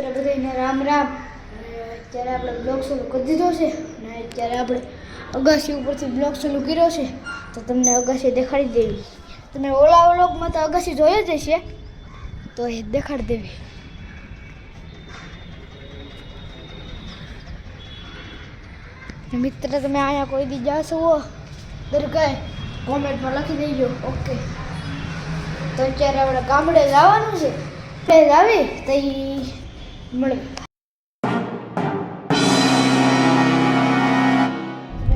મિત્ર બધાને રામ રામ. અત્યારે આપણે બ્લોગ શરૂ કરી દીધો છે અને અત્યારે આપણે અગાસી ઉપરથી બ્લોગ શરૂ કર્યો છે તો તમને અગાસી દેખાડી દેવી. તમે ઓલા વ્લોગમાં તો અગાસી જોઈ જ હશે તો એ દેખાડી દેવી. મિત્ર તમે અહીંયા કોઈ દી જાશો દરગાહ કોમેન્ટમાં લખી દેજો. ઓકે તો અત્યારે આપણે ગામડે જવાનું છે તે આવી તો મળે.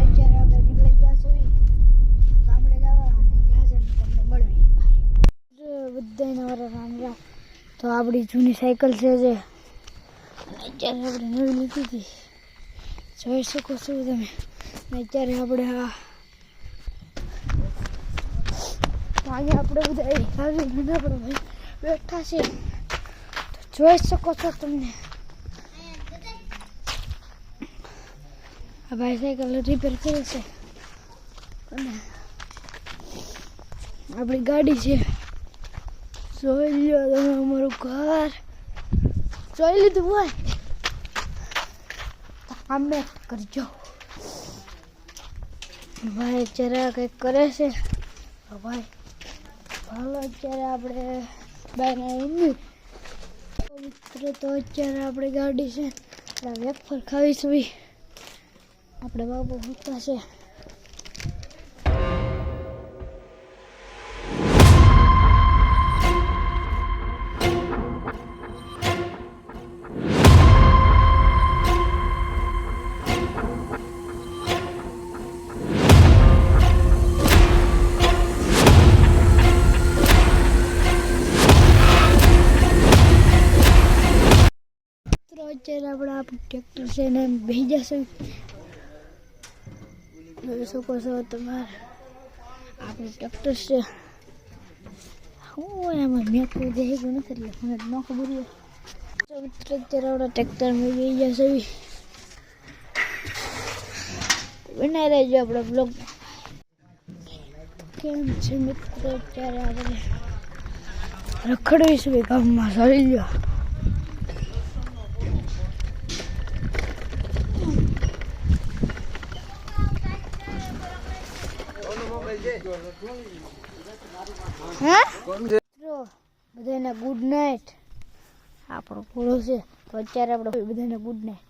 અત્યારે આપણે નીકળી જશું ગામડે જવા અને ત્યાં જઈને તમને મળવી. બધાને મારા રામ રામ. તો આપણી જૂની સાયકલ છે જે અત્યારે આપણે નવી લીધી હતી જોઈ શકો છો તમે. અત્યારે આપણે અહીંયા આપણે બધા આવી ભાઈ બેઠા છે તો જોઈ શકો છો તમને. આ ભાઈ સાયકલ રિપેર કરે છે અને આપણી ગાડી છે. જોઈ લો તમે અમારું ઘર જોઈ લીધું હોય અમે કરજો. ભાઈ અત્યારે કંઈક કરે છે ભાઈ. હાલો અત્યારે આપણે બહાર મિત્રો તો અત્યારે આપણે ગાડી છે વેફર ખાવીશું. આપણે બાબુ હોતા છે. અત્યારે આપણે આપણું ટ્રેક્ટર છે ને બેસી જશે. જોઈ શકો છો તમારે આપણું ટ્રેક્ટર છે. હું એમાં મેં કોઈ દેખી ગયું નથી એટલે મને ન ખબર હોય. અત્યારે આપણા ટ્રેક્ટરમાં બેસી જશે. બનાવી રહેજો આપણે બ્લોગ. કેમ છે મિત્રો અત્યારે આપણે રખડવીશું ગામમાં. ચાલી લો બધાને ગુડ નાઇટ. આપણો પૂરો છે તો અત્યારે આપણે બધાને ગુડ નાઇટ.